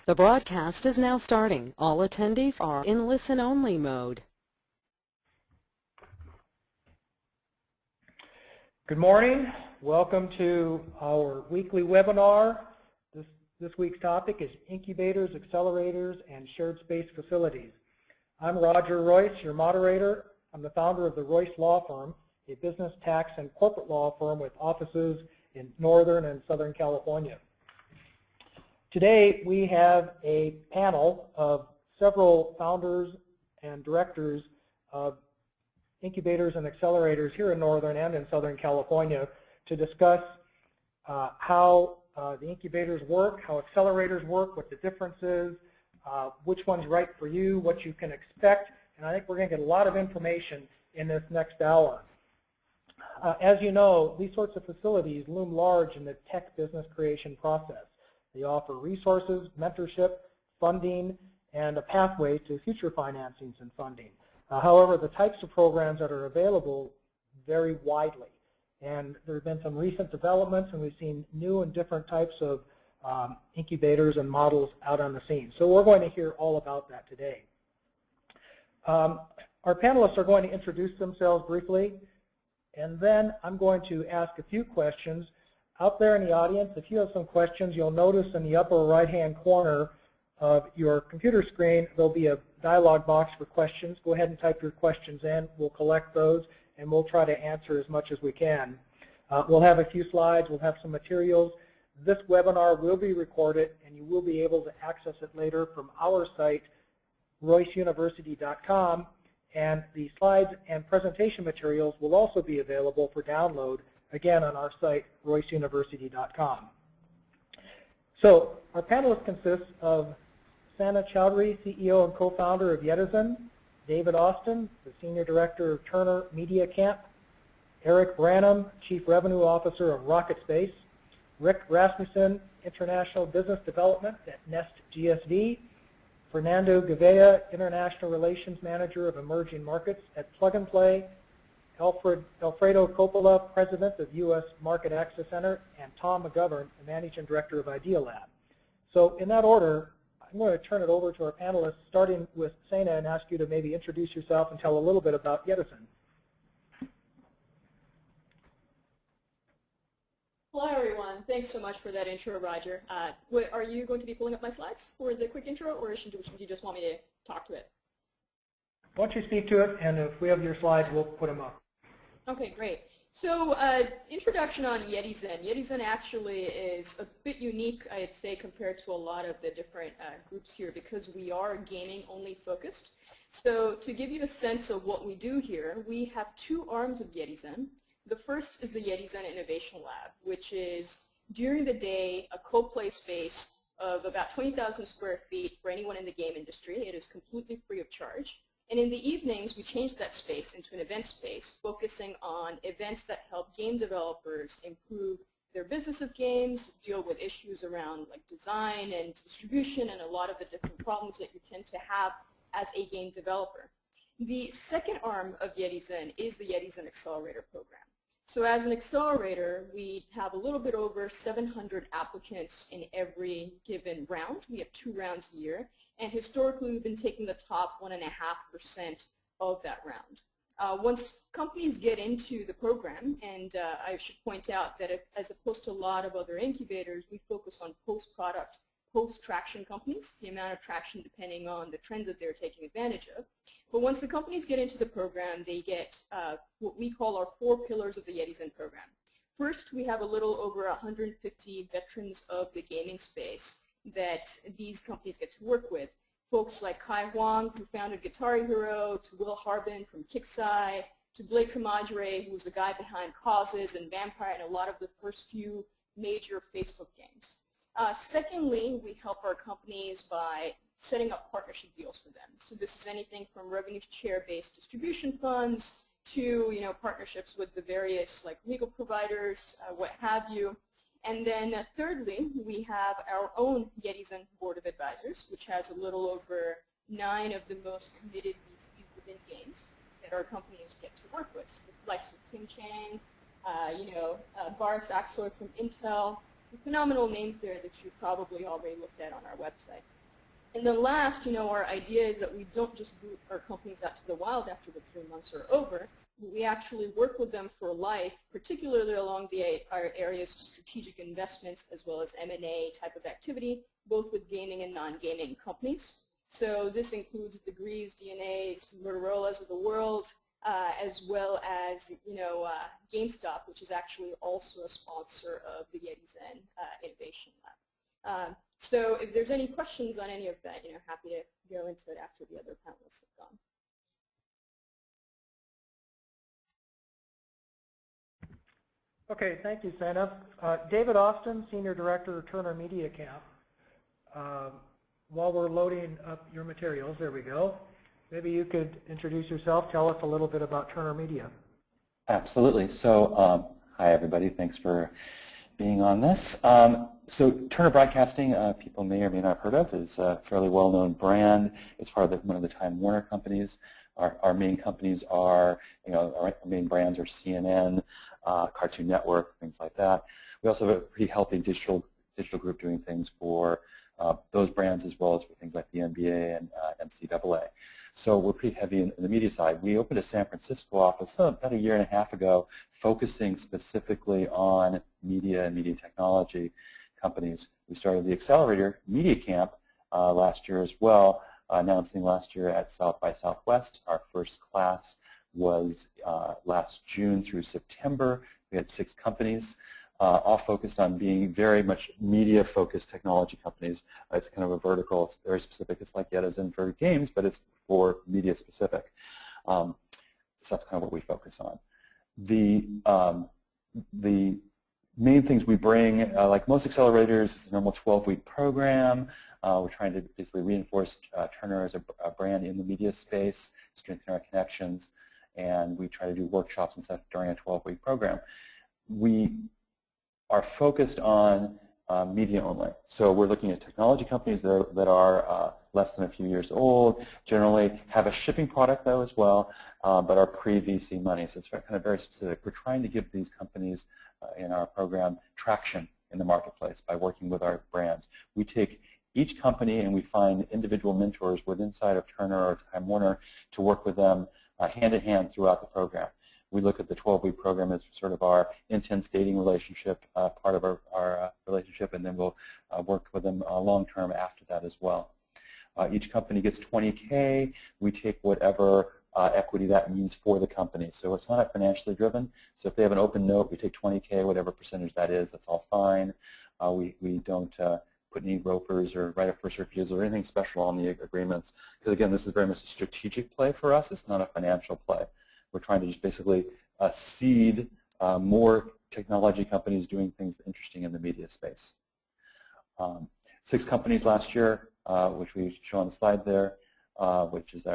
The broadcast is now starting. All attendees are in listen-only mode. Good morning. Welcome to our weekly webinar. This week's topic is Incubators, Accelerators, and Shared Space Facilities. I'm Roger Royce, your moderator. I'm the founder of the Royce Law Firm, a business, tax, and corporate law firm with offices in Northern and Southern California. Today we have a panel of several founders and directors of incubators and accelerators here in Northern and in Southern California to discuss how the incubators work, how accelerators work, what the difference is, which one's right for you, what you can expect, and I think we're going to get a lot of information in this next hour. As you know, these sorts of facilities loom large in the tech business creation process. They offer resources, mentorship, funding, and a pathway to future financings and funding. However, the types of programs that are available vary widely. And there have been some recent developments, and we've seen new and different types of incubators and models out on the scene. So we're going to hear all about that today. Our panelists are going to introduce themselves briefly, and then I'm going to ask a few questions. Out there in the audience, if you have some questions, you'll notice in the upper right-hand corner of your computer screen, there'll be a dialog box for questions. Go ahead and type your questions in. We'll collect those, and we'll try to answer as much as we can. We'll have a few slides. We'll have some materials. This webinar will be recorded, and you will be able to access it later from our site, royceuniversity.com, and the slides and presentation materials will also be available for download, again, on our site, royceuniversity.com. So our panelists consist of Sana Chowdhury, CEO and co-founder of Edison; David Austin, the Senior Director of Turner Media Camp; Erik Brann, Chief Revenue Officer of Rocket Space; Rick Rasmussen, International Business Development at Nesta GSV; Fernando Gavea, International Relations Manager of Emerging Markets at Plug and Play; Alfredo Coppola, President of U.S. Market Access Center; and Tom McGovern, the Managing Director of Idea Lab. So in that order, I'm going to turn it over to our panelists, starting with Sana, and ask you to maybe introduce yourself and tell a little bit about Edison. Hello, everyone. Thanks so much for that intro, Roger. Are you going to be pulling up my slides for the quick intro, or should you just want me to talk to it? Why don't you speak to it, and if we have your slides, we'll put them up. Okay, great. So introduction on Yetizen. Yetizen actually is a bit unique, I'd say, compared to a lot of the different groups here because we are gaming-only focused. So to give you a sense of what we do here, we have two arms of Yetizen. The first is the Yetizen Innovation Lab, which is, during the day, a co-play space of about 20,000 square feet for anyone in the game industry. It is completely free of charge. And in the evenings, we changed that space into an event space, focusing on events that help game developers improve their business of games, deal with issues around like design and distribution and a lot of the different problems that you tend to have as a game developer. The second arm of Yetizen is the Yetizen Accelerator program. So as an accelerator, we have a little bit over 700 applicants in every given round. We have 2 rounds a year. And historically, we've been taking the top 1.5% of that round. Once companies get into the program, and I should point out that as opposed to a lot of other incubators, we focus on post-product, post-traction companies, the amount of traction depending on the trends that they're taking advantage of. But once the companies get into the program, they get what we call our 4 pillars of the Yetizen program. First, we have a little over 150 veterans of the gaming space that these companies get to work with. Folks like Kai Huang, who founded Guitar Hero, to Will Harbin from Kixeye, to Blake Camadre, who's the guy behind Causes and Vampire and a lot of the first few major Facebook games. Secondly, we help our companies by setting up partnership deals for them. So this is anything from revenue share-based distribution funds to partnerships with the various like legal providers, what have you. And then thirdly, we have our own Yetizen Board of Advisors, which has a little over 9 of the most committed VCs within games that our companies get to work with, likes of Tim Chang, Boris Axler from Intel, some phenomenal names there that you've probably already looked at on our website. And then last, our idea is that we don't just boot our companies out to the wild after the 3 months are over. We actually work with them for life, particularly along our areas of strategic investments as well as M&A type of activity, both with gaming and non-gaming companies. So this includes degrees, DNAs, Motorola's of the world, as well as GameStop, which is actually also a sponsor of the Yetis Innovation Lab. So if there's any questions on any of that, happy to go into it after the other panelists have gone. Okay, thank you, Sen. David Austin, Senior Director of Turner Media Camp. While we're loading up your materials, there we go. Maybe you could introduce yourself, tell us a little bit about Turner Media. Absolutely. So, hi everybody, thanks for being on this. So Turner Broadcasting, people may or may not have heard of, is a fairly well-known brand. It's part of one of the Time Warner companies. Our main companies are, our main brands are CNN, Cartoon Network, things like that. We also have a pretty healthy digital group doing things for those brands as well as for things like the NBA and NCAA. So we're pretty heavy in the media side. We opened a San Francisco office about a year and a half ago, focusing specifically on media and media technology companies. We started the Accelerator Media Camp last year as well, announcing last year at South by Southwest. Our first class was last June through September. We had 6 companies. All focused on being very much media-focused technology companies. It's kind of a vertical. It's very specific. It's like Edison for games, but it's for media-specific. So that's kind of what we focus on. The main things we bring, like most accelerators, is a normal 12-week program. We're trying to basically reinforce Turner as a brand in the media space, strengthen our connections, and we try to do workshops and stuff during a 12-week program. We are focused on media only. So we're looking at technology companies that are less than a few years old, generally have a shipping product though as well, but are pre-VC money. So it's kind of very specific. We're trying to give these companies in our program traction in the marketplace by working with our brands. We take each company and we find individual mentors inside of Turner or Time Warner to work with them hand in hand throughout the program. We look at the 12-week program as sort of our intense dating relationship, part of our relationship, and then we'll work with them long-term after that as well. Each company gets $20K. We take whatever equity that means for the company. So it's not financially driven. So if they have an open note, we take $20K, whatever percentage that is, that's all fine. We don't put any ropers or right of first refusal or anything special on the agreements. Because again, this is very much a strategic play for us. It's not a financial play. We're trying to just basically seed more technology companies doing things interesting in the media space. 6 companies last year, which we show on the slide there, which is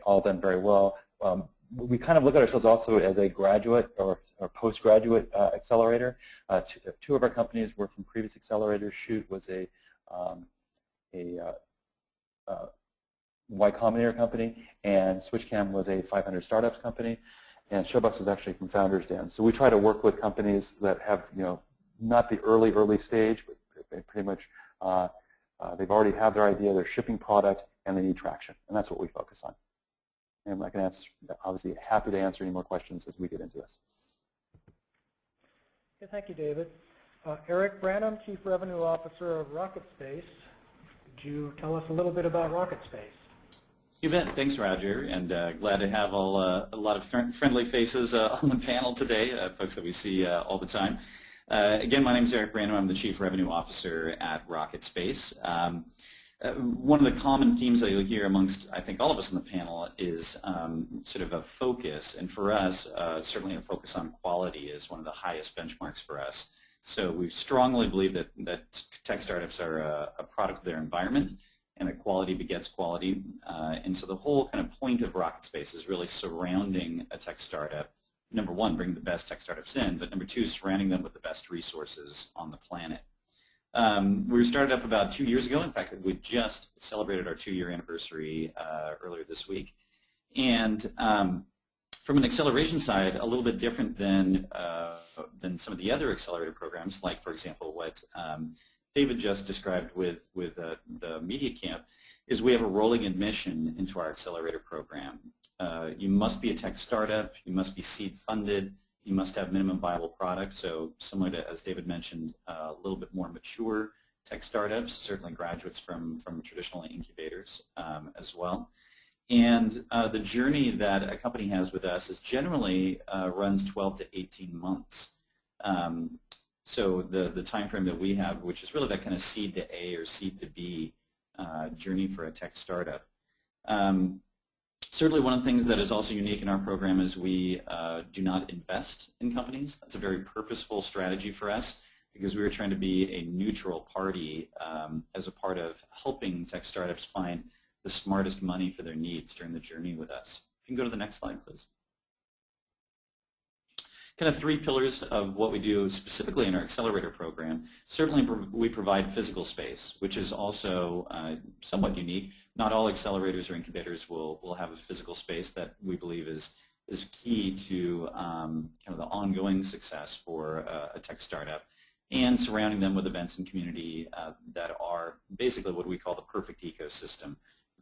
all done very well. We kind of look at ourselves also as a graduate or postgraduate accelerator. 2 of our companies were from previous accelerators. Shoot was a Y Combinator company, and SwitchCam was a 500 startups company, and Showbox was actually from Founders Den. So we try to work with companies that have, not the early stage, but pretty much they've already have their idea, their shipping product, and they need traction, and that's what we focus on. And I can answer, obviously, happy to answer any more questions as we get into this. Okay, thank you, David. Erik Brann, Chief Revenue Officer of Rocket Space. Could you tell us a little bit about Rocket Space? You bet. Thanks, Roger, and glad to have a lot of friendly faces on the panel today, folks that we see all the time. Again, my name is Erik Brann. I'm the Chief Revenue Officer at Rocket Space. One of the common themes that you'll hear amongst, I think, all of us on the panel is sort of a focus, and for us, certainly a focus on quality is one of the highest benchmarks for us. So we strongly believe that tech startups are a product of their environment, and that quality begets quality. And so the whole kind of point of Rocket Space is really surrounding a tech startup. Number 1, bringing the best tech startups in, but number 2, surrounding them with the best resources on the planet. We were started up about 2 years ago. In fact, we just celebrated our 2-year anniversary earlier this week. And From an acceleration side, a little bit different than some of the other accelerator programs, like, for example, what David just described with the Media Camp, is we have a rolling admission into our accelerator program. You must be a tech startup, you must be seed funded, you must have minimum viable product, so similar to, as David mentioned, a little bit more mature tech startups, certainly graduates from traditional incubators as well. And the journey that a company has with us is generally runs 12 to 18 months. So the time frame that we have, which is really that kind of seed to A or seed to B journey for a tech startup. Certainly one of the things that is also unique in our program is we do not invest in companies. That's a very purposeful strategy for us because we are trying to be a neutral party as a part of helping tech startups find the smartest money for their needs during the journey with us. If you can go to the next slide, please. Kind of three pillars of what we do specifically in our accelerator program. Certainly we provide physical space, which is also somewhat unique. Not all accelerators or incubators will have a physical space that we believe is key to kind of the ongoing success for a tech startup, and surrounding them with events and community that are basically what we call the perfect ecosystem,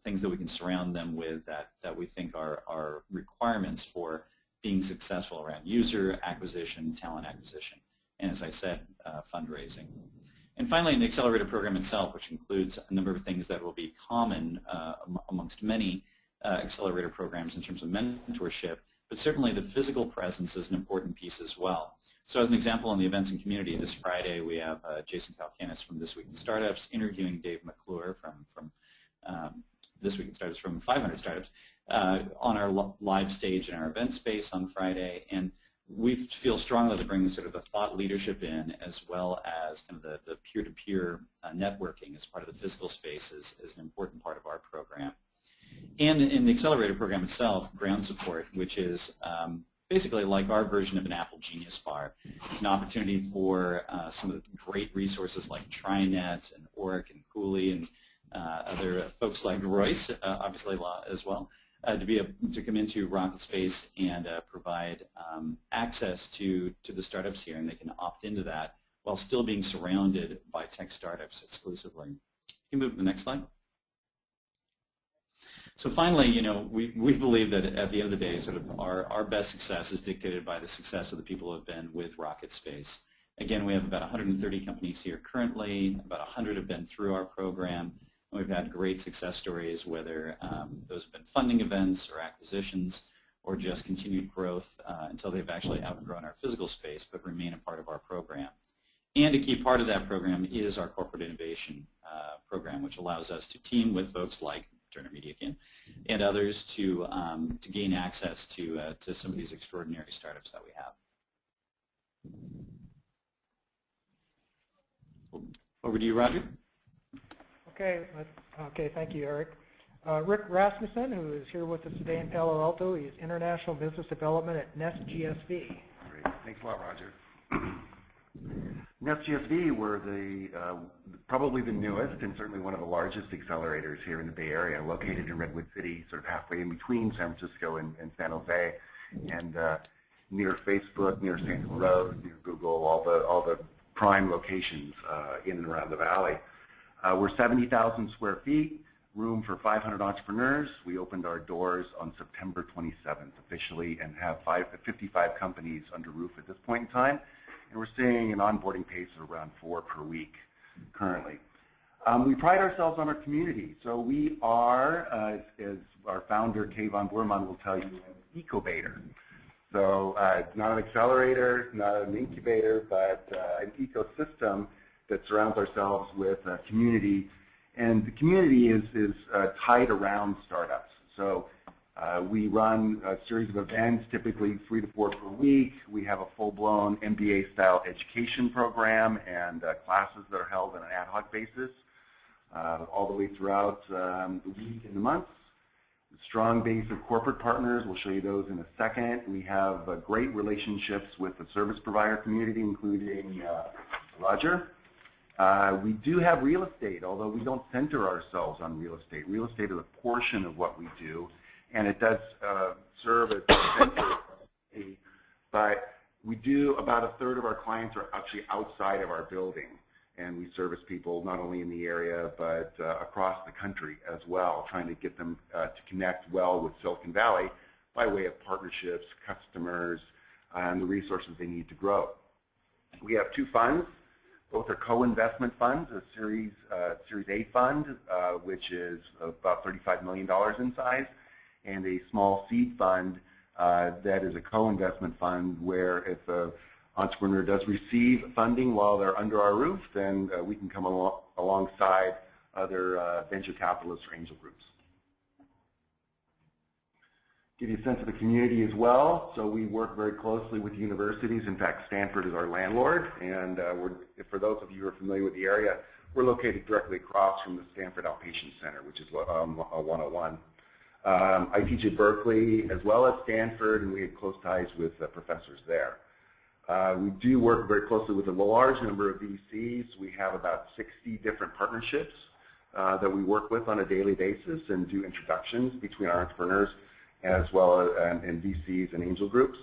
things that we can surround them with that we think are requirements for being successful around user acquisition, talent acquisition, and as I said, fundraising. And finally, in the accelerator program itself, which includes a number of things that will be common amongst many accelerator programs in terms of mentorship, but certainly the physical presence is an important piece as well. So as an example, in the events and community, this Friday we have Jason Kalkanis from This Week in Startups interviewing Dave McClure from This Week in Startups from 500 Startups on our live stage in our event space on Friday. And we feel strongly to bring sort of the thought leadership in, as well as kind of the peer-to-peer networking as part of the physical space is an important part of our program. And in the accelerator program itself, ground support, which is basically like our version of an Apple Genius Bar. It's an opportunity for some of the great resources like TriNet and Oric and Cooley and other folks like Royce, obviously as well, to come into Rocket Space and provide access to the startups here, and they can opt into that while still being surrounded by tech startups exclusively. Can you move to the next slide? So finally, you know, we believe that at the end of the day, sort of our best success is dictated by the success of the people who have been with Rocket Space. Again, we have about 130 companies here currently. About 100 have been through our program. We've had great success stories, whether those have been funding events or acquisitions or just continued growth until they've actually outgrown our physical space but remain a part of our program. And a key part of that program is our corporate innovation program, which allows us to team with folks like Turner Media Camp and others to gain access to some of these extraordinary startups that we have. Over to you, Roger. Okay, thank you, Erik. Rick Rasmussen, who is here with us today in Palo Alto, he's International Business Development at Nesta GSV. Great, thanks a lot, Roger. Nesta GSV, we're probably the newest and certainly one of the largest accelerators here in the Bay Area, located in Redwood City, sort of halfway in between San Francisco and San Jose, and near Facebook, near Santal Road, near Google, all the prime locations in and around the valley. We're 70,000 square feet, room for 500 entrepreneurs. We opened our doors on September 27th officially and have 55 companies under roof at this point in time. And we're seeing an onboarding pace of around 4 per week currently. We pride ourselves on our community. So we are, as our founder, Kay von Boerman, will tell you, an incubator. So it's not an accelerator, not an incubator, but an ecosystem that surrounds ourselves with a community, and the community is tied around startups. So we run a series of events, typically 3 to 4 per week. We have a full-blown MBA-style education program and classes that are held on an ad hoc basis all the way throughout the week and the months. A strong base of corporate partners. We'll show you those in a second. We have great relationships with the service provider community, including Roger. We do have real estate, although we don't center ourselves on real estate. Real estate is a portion of what we do, and it does serve as a center, but we do about a third of our clients are actually outside of our building, and we service people not only in the area but across the country as well, trying to get them to connect well with Silicon Valley by way of partnerships, customers, and the resources they need to grow. We have two funds. Both are co-investment funds, a Series A fund, which is about $35 million in size, and a small seed fund that is a co-investment fund where if an entrepreneur does receive funding while they're under our roof, then we can come alongside other venture capitalists or angel groups. Give you a sense of the community as well. So we work very closely with universities. In fact, Stanford is our landlord, and for those of you who are familiar with the area, we're located directly across from the Stanford Outpatient Center, which is 101. I teach at Berkeley as well as Stanford, and we have close ties with professors there. We do work very closely with a large number of VCs. We have about 60 different partnerships that we work with on a daily basis and do introductions between our entrepreneurs as well as and VCs and angel groups.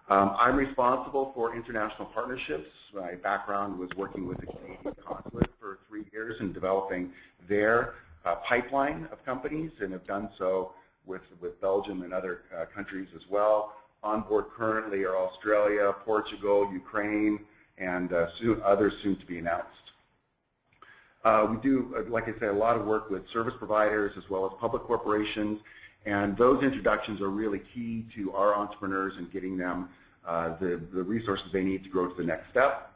I'm responsible for international partnerships. My background was working with the Canadian consulate for 3 years and developing their pipeline of companies, and have done so with Belgium and other countries as well. On board currently are Australia, Portugal, Ukraine, and others soon to be announced. We do, like I say, a lot of work with service providers as well as public corporations, and those introductions are really key to our entrepreneurs and getting them the resources they need to grow to the next step.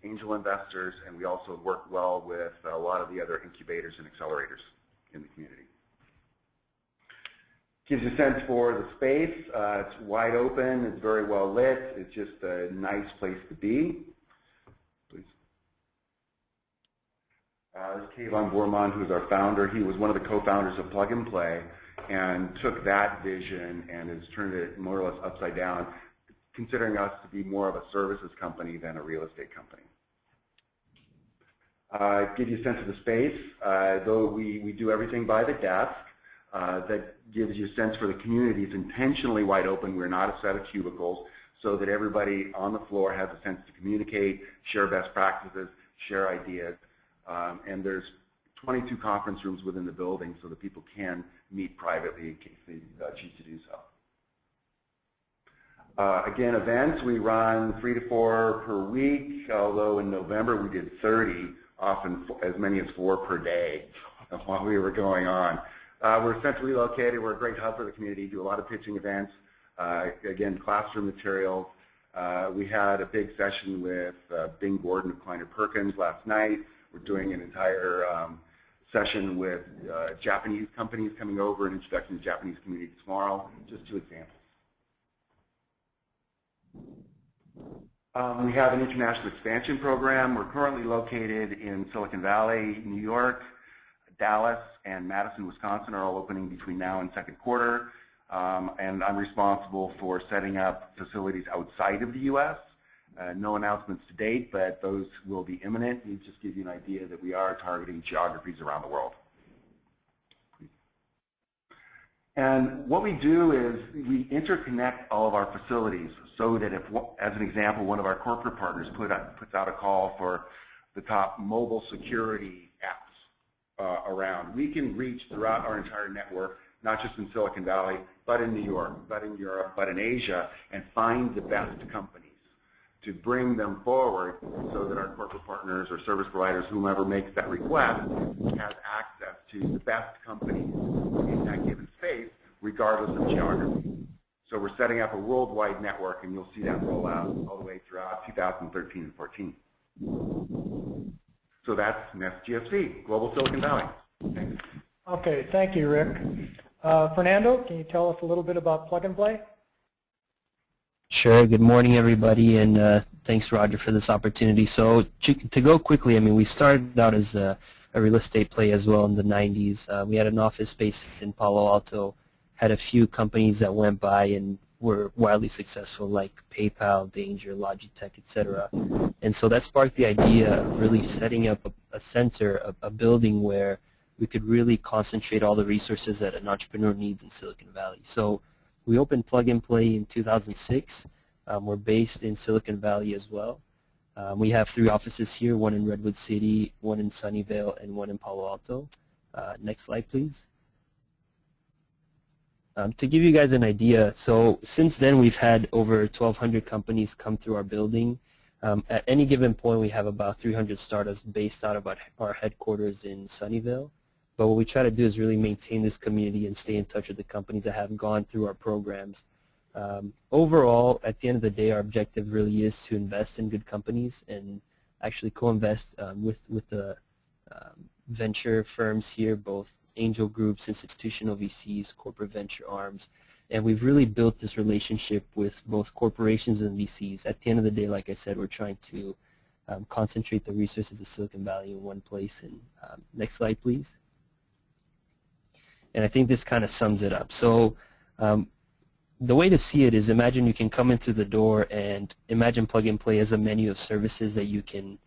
Angel investors, and we also work well with a lot of the other incubators and accelerators in the community. Gives you a sense for the space. It's wide open, it's very well lit, it's just a nice place to be. Please. This is Kayvon Bormond, who's our founder. He was one of the co-founders of Plug and Play and took that vision and has turned it more or less upside down, considering us to be more of a services company than a real estate company. Give you a sense of the space. Though we do everything by the desk, that gives you a sense for the community. It's intentionally wide open. We're not a set of cubicles, so that everybody on the floor has a sense to communicate, share best practices, share ideas. And there's 22 conference rooms within the building so that people can meet privately in case they choose to do so. Again, events, we run 3 to 4 per week, although in November we did 30, often as many as 4 per day while we were going on. We're centrally located. We're a great hub for the community, do a lot of pitching events, again, classroom materials. We had a big session with Bing Gordon of Kleiner Perkins last night. We're doing an entire session with Japanese companies coming over and introducing the Japanese community tomorrow, just 2 examples. We have an international expansion program. We're currently located in Silicon Valley, New York, Dallas, and Madison, Wisconsin are all opening between now and second quarter. And I'm responsible for setting up facilities outside of the U.S. No announcements to date, but those will be imminent. We just give you an idea that we are targeting geographies around the world. And what we do is we interconnect all of our facilities so that if, as an example, one of our corporate partners puts out a call for the top mobile security apps around, we can reach throughout our entire network, not just in Silicon Valley, but in New York, but in Europe, but in Asia, and find the best companies to bring them forward so that our corporate partners or service providers, whomever makes that request, has access to the best companies in that given space, regardless of geography. So we're setting up a worldwide network, and you'll see that roll out all the way throughout 2013 and 14. So that's Nesta GFC, Global Silicon Valley. Thanks. Okay, thank you, Rick. Fernando, can you tell us a little bit about Plug and Play? Sure. Good morning, everybody, and thanks, Roger, for this opportunity. So to go quickly, I mean, we started out as a real estate play as well in the 90s. We had an office space in Palo Alto, had a few companies that went by and were wildly successful, like PayPal, Danger, Logitech, etc. And so that sparked the idea of really setting up a center, a building where we could really concentrate all the resources that an entrepreneur needs in Silicon Valley. So we opened Plug and Play in 2006. We're based in Silicon Valley as well. We have 3 offices here, one in Redwood City, one in Sunnyvale, and one in Palo Alto. Next slide, please. To give you guys an idea, so since then we've had over 1,200 companies come through our building. At any given point we have about 300 startups based out of our headquarters in Sunnyvale. But what we try to do is really maintain this community and stay in touch with the companies that have gone through our programs. Overall, at the end of the day, our objective really is to invest in good companies and actually co-invest with the venture firms here, both angel groups, institutional VCs, corporate venture arms, and we've really built this relationship with both corporations and VCs. At the end of the day, like I said, we're trying to concentrate the resources of Silicon Valley in one place. And next slide, please. And I think this kind of sums it up. So the way to see it is, imagine you can come in through the door and imagine Plug and Play as a menu of services that you can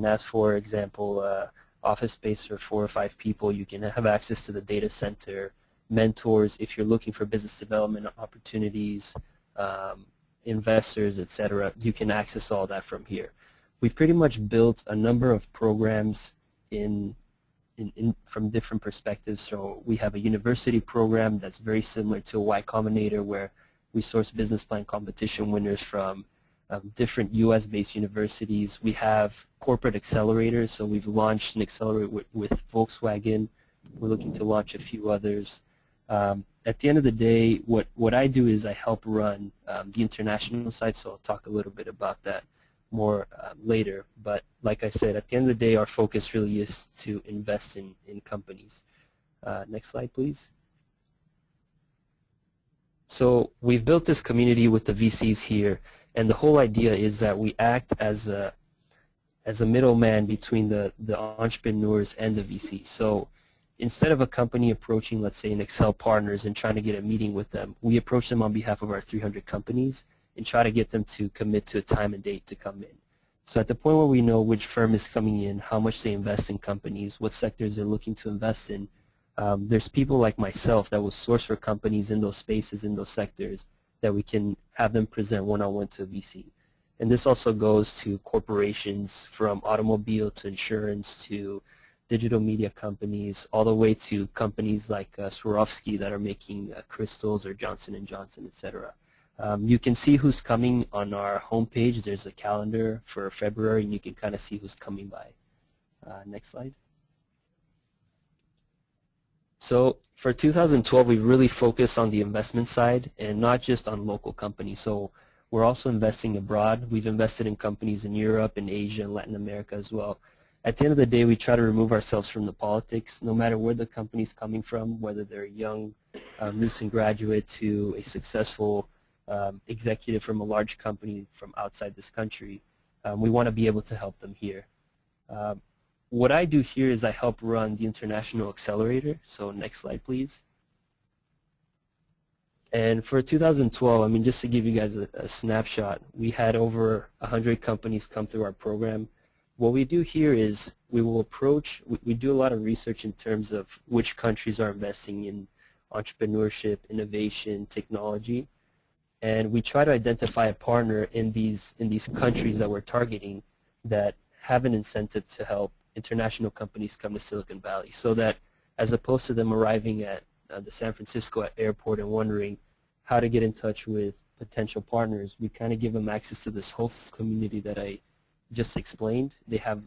ask for example, office space for 4 or 5 people. You can have access to the data center, mentors if you're looking for business development opportunities, investors, etc. You can access all that from here. We've pretty much built a number of programs from different perspectives. So we have a university program that's very similar to a Y Combinator, where we source business plan competition winners from different US-based universities. We have corporate accelerators, so we've launched an accelerator with Volkswagen. We're looking to launch a few others. At the end of the day, what I do is I help run the international side, so I'll talk a little bit about that more later. But like I said, at the end of the day, our focus really is to invest in companies. Next slide, please. So we've built this community with the VCs here, and the whole idea is that we act as a middleman between the entrepreneurs and the VCs. So instead of a company approaching, let's say, an Excel Partners and trying to get a meeting with them, we approach them on behalf of our 300 companies and try to get them to commit to a time and date to come in. So at the point where we know which firm is coming in, how much they invest in companies, what sectors they're looking to invest in, there's people like myself that will source for companies in those spaces, in those sectors, that we can have them present one-on-one to a VC. And this also goes to corporations, from automobile to insurance to digital media companies, all the way to companies like Swarovski that are making crystals, or Johnson & Johnson, etc. You can see who's coming on our homepage. There's a calendar for February, and you can kind of see who's coming by. Next slide. So for 2012, we really focused on the investment side and not just on local companies. So we're also investing abroad. We've invested in companies in Europe and Asia and Latin America as well. At the end of the day, we try to remove ourselves from the politics, no matter where the company's coming from, whether they're a young, recent graduate to a successful executive from a large company from outside this country. We want to be able to help them here. What I do here is I help run the International Accelerator. So next slide, please. And for 2012, I mean, just to give you guys a snapshot, we had over 100 companies come through our program. What we do here is we will approach, we do a lot of research in terms of which countries are investing in entrepreneurship, innovation, technology, and we try to identify a partner in these countries that we're targeting that have an incentive to help international companies come to Silicon Valley, so that as opposed to them arriving at the San Francisco airport and wondering how to get in touch with potential partners, we kind of give them access to this whole community that I just explained. They have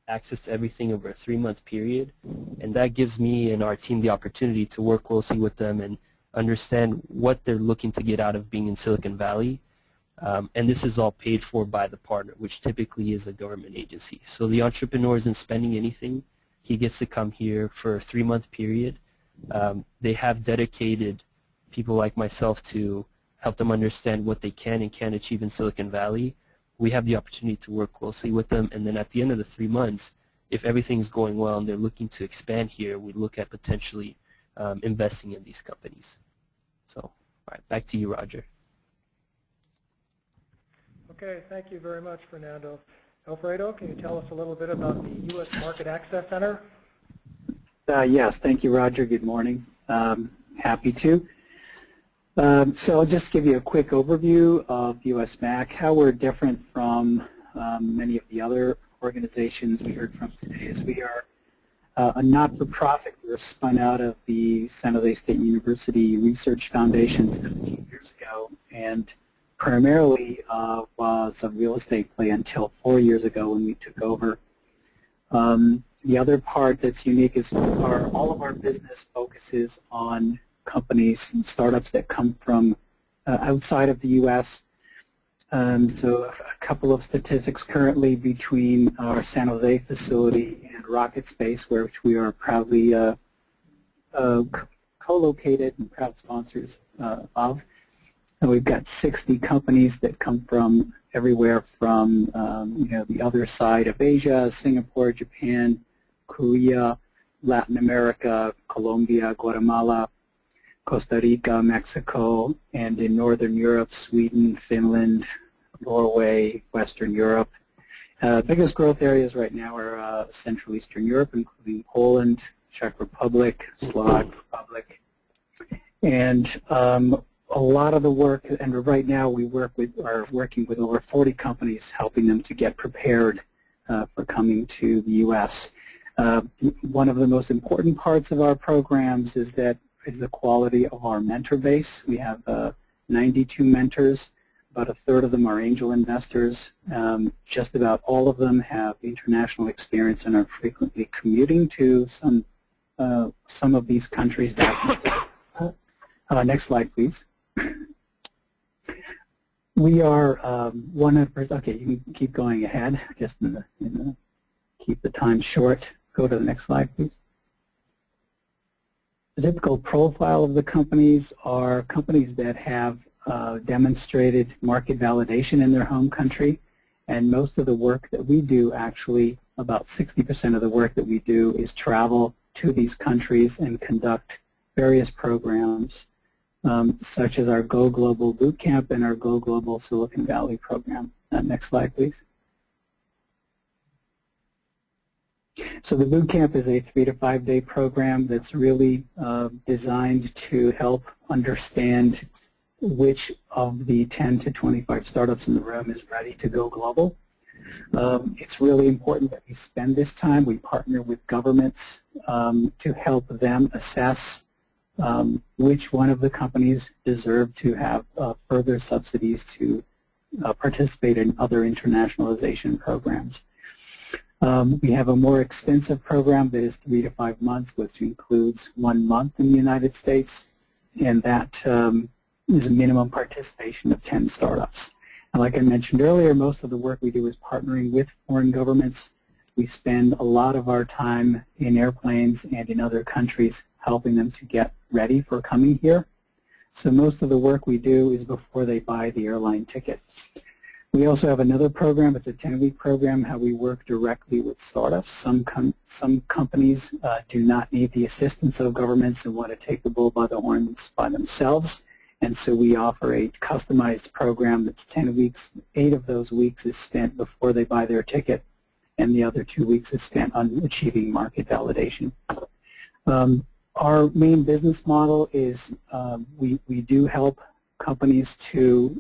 access to everything over a 3-month period, and that gives me and our team the opportunity to work closely with them and understand what they're looking to get out of being in Silicon Valley. And this is all paid for by the partner, which typically is a government agency. So the entrepreneur isn't spending anything. He gets to come here for a 3-month period. They have dedicated people like myself to help them understand what they can and can't achieve in Silicon Valley. We have the opportunity to work closely with them, and then at the end of the 3 months, if everything's going well and they're looking to expand here, we look at potentially investing in these companies. So, all right, back to you, Roger. Okay, thank you very much, Fernando. Alfredo, can you tell us a little bit about the U.S. Market Access Center? Yes, thank you, Roger. Good morning. Happy to. So I'll just give you a quick overview of USMAC, how we're different from many of the other organizations we heard from today. Is we are a not-for-profit. We were spun out of the San Jose State University Research Foundation 17 years ago, and primarily was a real estate play until 4 years ago when we took over. The other part that's unique is all of our business focuses on companies and startups that come from outside of the U.S. So a couple of statistics currently between our San Jose facility and Rocket Space, which we are proudly co-located and proud sponsors of. And we've got 60 companies that come from everywhere from the other side of Asia, Singapore, Japan, Korea, Latin America, Colombia, Guatemala, Costa Rica, Mexico, and in Northern Europe, Sweden, Finland, Norway, Western Europe. Biggest growth areas right now are Central Eastern Europe, including Poland, Czech Republic, Slovak Republic, and a lot of the work, and right now we are working with over 40 companies, helping them to get prepared for coming to the U.S. One of the most important parts of our programs is the quality of our mentor base. We have 92 mentors. About a third of them are angel investors. Just about all of them have international experience and are frequently commuting to some of these countries back. Next slide, please. We are 100%. Okay, you can keep going ahead. Just keep the time short. Go to the next slide, please. The typical profile of the companies are companies that have demonstrated market validation in their home country, and most of the work that we do, actually about 60% of the work that we do, is travel to these countries and conduct various programs such as our Go Global Bootcamp and our Go Global Silicon Valley program. Next slide, please. So the bootcamp is a 3 to 5 day program that's really designed to help understand which of the 10 to 25 startups in the room is ready to go global. It's really important that we spend this time. We partner with governments to help them assess which one of the companies deserve to have further subsidies to participate in other internationalization programs. We have a more extensive program that is 3 to 5 months, which includes 1 month in the United States, and that is a minimum participation of 10 startups. And like I mentioned earlier, most of the work we do is partnering with foreign governments. We spend a lot of our time in airplanes and in other countries helping them to get ready for coming here. So most of the work we do is before they buy the airline ticket. We also have another program. It's a 10-week program, how we work directly with startups. Some companies do not need the assistance of governments and want to take the bull by the horns by themselves. And so we offer a customized program that's 10 weeks. 8 of those weeks is spent before they buy their ticket, and the other 2 weeks is spent on achieving market validation. Our main business model is we do help companies to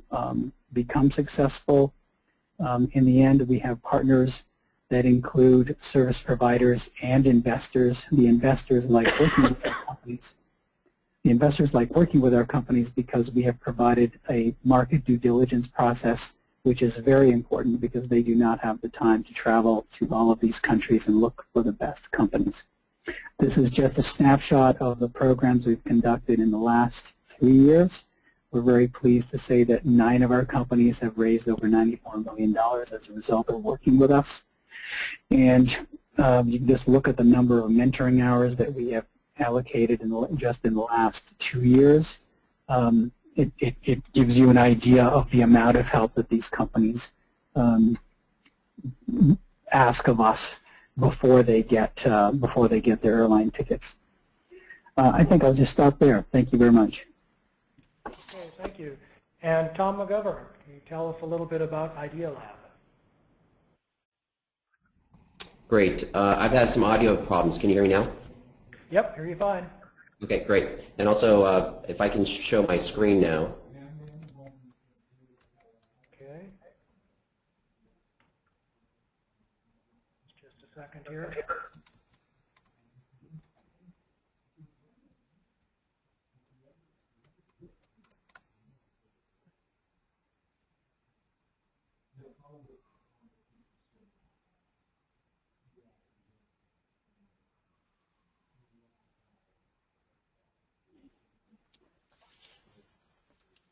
become successful. In the end, we have partners that include service providers and investors. The investors like working with our companies. The investors like working with our companies because we have provided a market due diligence process, which is very important because they do not have the time to travel to all of these countries and look for the best companies. This is just a snapshot of the programs we've conducted in the last 3 years. We're very pleased to say that 9 of our companies have raised over $94 million as a result of working with us. And you can just look at the number of mentoring hours that we have allocated just in the last 2 years. It gives you an idea of the amount of help that these companies ask of us before they get their airline tickets. I think I'll just stop there. Thank you very much. Okay, thank you. And Tom McGovern, can you tell us a little bit about Idea Lab? Great. I've had some audio problems. Can you hear me now? Yep, hear you fine. Okay, great. And also, if I can show my screen now. Okay. Just a second here.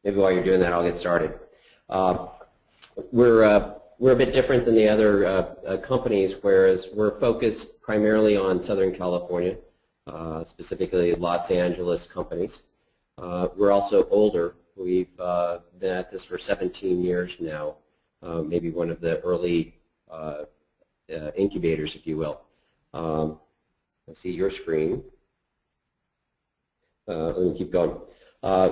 Maybe while you're doing that, I'll get started. We're a bit different than the other companies, whereas we're focused primarily on Southern California, specifically Los Angeles companies. We're also older. We've been at this for 17 years now, maybe one of the early incubators, if you will. Let's see your screen. Let me keep going.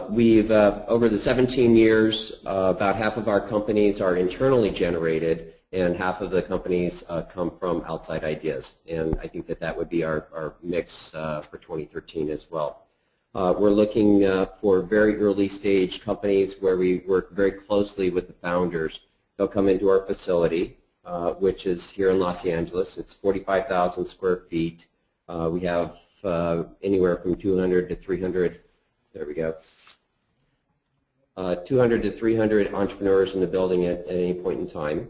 We've, over the 17 years, about half of our companies are internally generated and half of the companies come from outside ideas. And I think that that would be our mix for 2013 as well. We're looking for very early stage companies where we work very closely with the founders. They'll come into our facility, which is here in Los Angeles. It's 45,000 square feet. We have anywhere from 200 to 300. There we go. 200 to 300 entrepreneurs in the building at any point in time.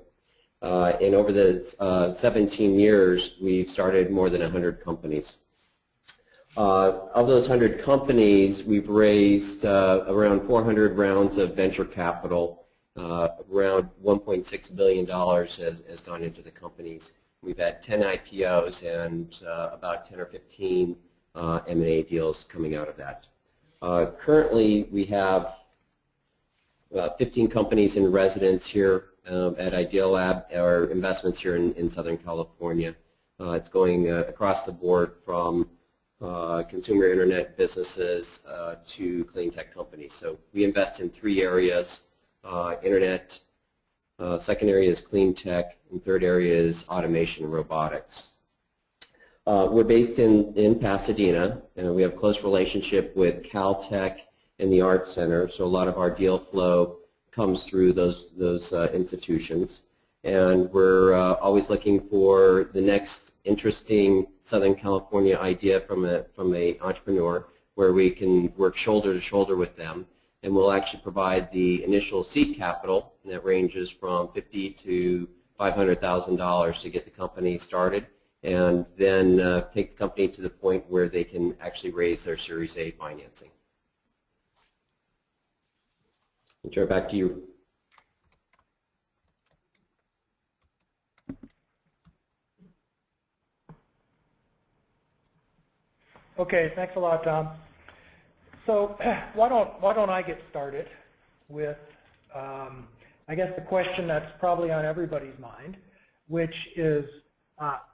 And over the 17 years, we've started more than 100 companies. Of those 100 companies, we've raised around 400 rounds of venture capital. Around $1.6 billion has gone into the companies. We've had 10 IPOs and about 10 or 15 M&A deals coming out of that. Currently, we have 15 companies in residence here at Ideal Lab, our investments here in Southern California. It's going across the board from consumer internet businesses to clean tech companies. So we invest in 3 areas, internet, second area is clean tech, and third area is automation and robotics. We're based in Pasadena, and we have a close relationship with Caltech and the Art Center, so a lot of our deal flow comes through those institutions. And we're always looking for the next interesting Southern California idea from an entrepreneur where we can work shoulder to shoulder with them. And we'll actually provide the initial seed capital, and that ranges from $50,000 to $500,000 to get the company started, and then take the company to the point where they can actually raise their Series A financing. I'll turn it back to you. Okay, thanks a lot, Tom. So why don't I get started with, I guess, the question that's probably on everybody's mind, which is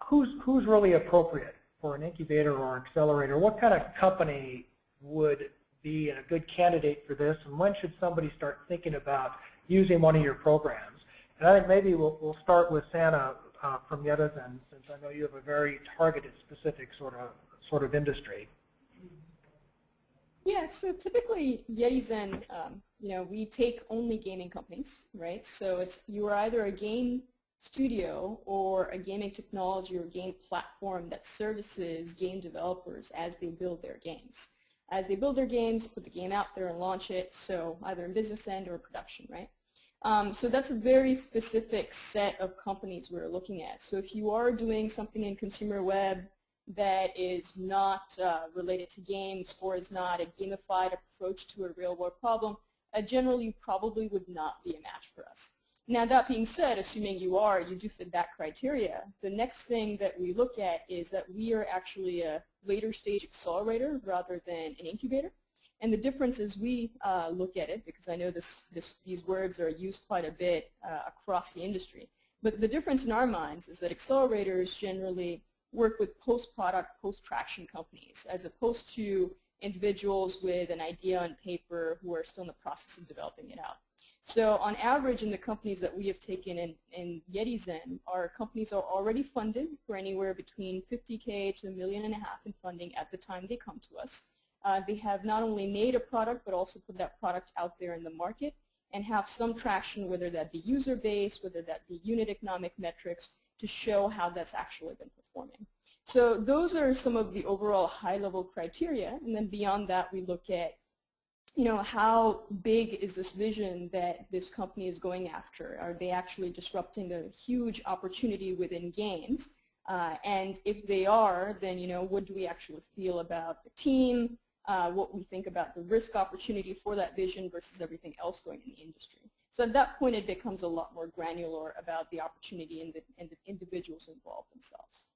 who's really appropriate for an incubator or accelerator? What kind of company would be a good candidate for this, and when should somebody start thinking about using one of your programs? And I think maybe we'll start with Santa from Yetis, since I know you have a very targeted, specific sort of industry. Yeah, so typically Yetis and we take only gaming companies, right? So you are either a game studio or a gaming technology or game platform that services game developers as they build their games. As they build their games, put the game out there and launch it, so either in business end or production, right? So that's a very specific set of companies we're looking at. So if you are doing something in consumer web that is not related to games or is not a gamified approach to a real-world problem, generally you probably would not be a match for us. Now that being said, assuming you do fit that criteria, the next thing that we look at is that we are actually a later stage accelerator rather than an incubator. And the difference is we look at it, because I know these words are used quite a bit across the industry, but the difference in our minds is that accelerators generally work with post-product, post-traction companies, as opposed to individuals with an idea on paper who are still in the process of developing it out. So on average, in the companies that we have taken in Yetis Zen, our companies are already funded for anywhere between $50K to $1.5 million in funding at the time they come to us. They have not only made a product, but also put that product out there in the market and have some traction, whether that be user base, whether that be unit economic metrics, to show how that's actually been performing. So those are some of the overall high-level criteria, and then beyond that, we look at, you know, how big is this vision that this company is going after? Are they actually disrupting a huge opportunity within games? And if they are, then, you know, what do we actually feel about the team? What we think about the risk opportunity for that vision versus everything else going in the industry. So at that point, it becomes a lot more granular about the opportunity and the individuals involved themselves.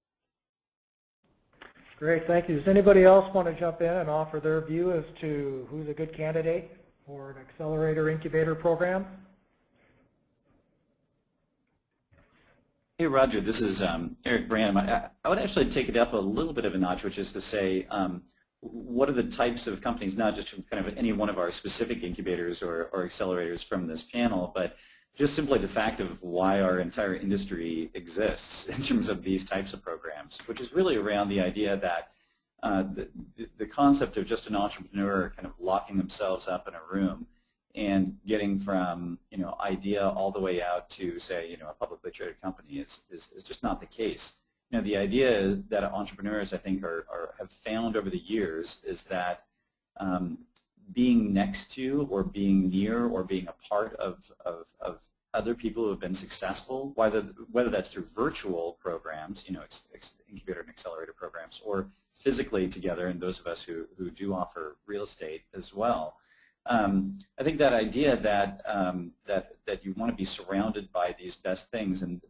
Great, thank you. Does anybody else want to jump in and offer their view as to who's a good candidate for an accelerator incubator program? Hey, Roger, this is Erik Brann. I would actually take it up a little bit of a notch, which is to say, what are the types of companies, not just from kind of any one of our specific incubators or accelerators from this panel, but just simply the fact of why our entire industry exists in terms of these types of programs, which is really around the idea that the concept of just an entrepreneur kind of locking themselves up in a room and getting from, you know, idea all the way out to, say, you know, a publicly traded company is just not the case. You know, the idea that entrepreneurs, I think, have found over the years is that being next to or being near or being a part of other people who have been successful, whether that's through virtual programs, you know, incubator and accelerator programs, or physically together, and those of us who do offer real estate as well. I think that idea that that you want to be surrounded by these best things, and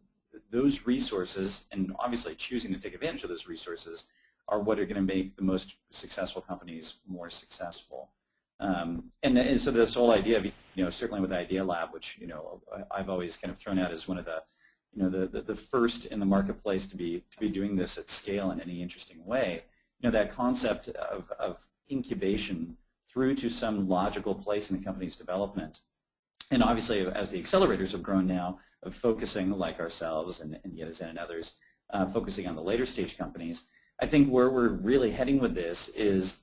those resources, and obviously choosing to take advantage of those resources, are what are going to make the most successful companies more successful. And so this whole idea of, you know, certainly with Idea Lab, which, you know, I've always kind of thrown out as one of the, you know, the first in the marketplace to be doing this at scale in any interesting way. You know, that concept of incubation through to some logical place in a company's development. And obviously, as the accelerators have grown now, of focusing, like ourselves and Yetis and others, focusing on the later stage companies, I think where we're really heading with this is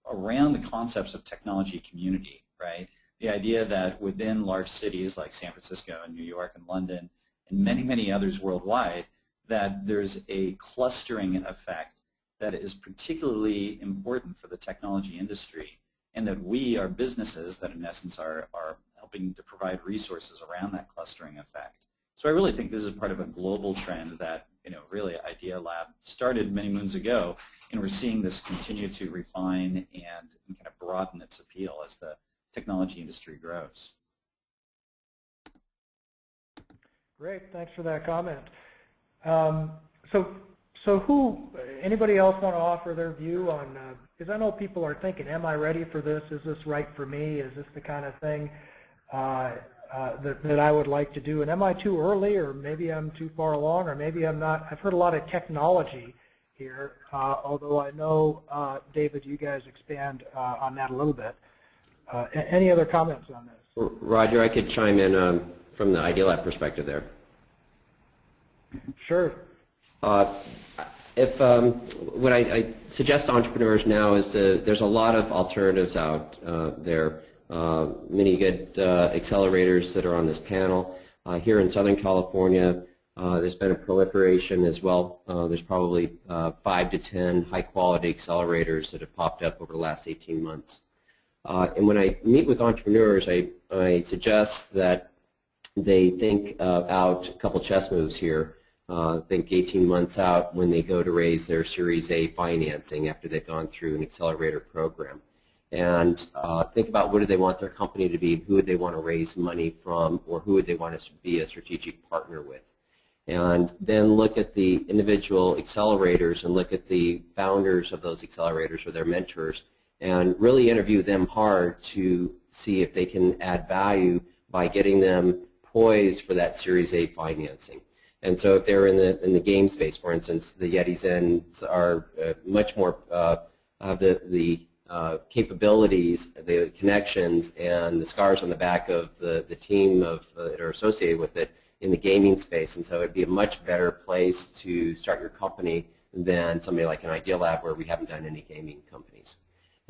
around the concepts of technology community, right? The idea that within large cities like San Francisco and New York and London and many, many others worldwide, that there's a clustering effect that is particularly important for the technology industry, and that we are businesses that in essence are helping to provide resources around that clustering effect. So I really think this is part of a global trend that, you know, really Idea Lab started many moons ago, and we're seeing this continue to refine and kind of broaden its appeal as the technology industry grows. Great, thanks for that comment. So anybody else want to offer their view on, because I know people are thinking, am I ready for this? Is this right for me? Is this the kind of thing that I would like to do? And am I too early, or maybe I'm too far along, or maybe I'm not? I've heard a lot of technology here, although I know, David, you guys expand on that a little bit. Any other comments on this? Roger, I could chime in from the Idea Lab perspective there. Sure. What I suggest to entrepreneurs now is there's a lot of alternatives out there. Many good accelerators that are on this panel. Here in Southern California, there's been a proliferation as well. There's probably 5 to 10 high-quality accelerators that have popped up over the last 18 months. And when I meet with entrepreneurs, I suggest that they think out a couple chess moves here. Think 18 months out when they go to raise their Series A financing after they've gone through an accelerator program. And think about what do they want their company to be, who would they want to raise money from, or who would they want to be a strategic partner with. And then look at the individual accelerators and look at the founders of those accelerators or their mentors, and really interview them hard to see if they can add value by getting them poised for that Series A financing. And so if they're in the game space, for instance, the Yetis Zen are much more the capabilities, the connections, and the scars on the back of the team that are associated with it in the gaming space. And so it would be a much better place to start your company than somebody like an Idea Lab where we haven't done any gaming companies.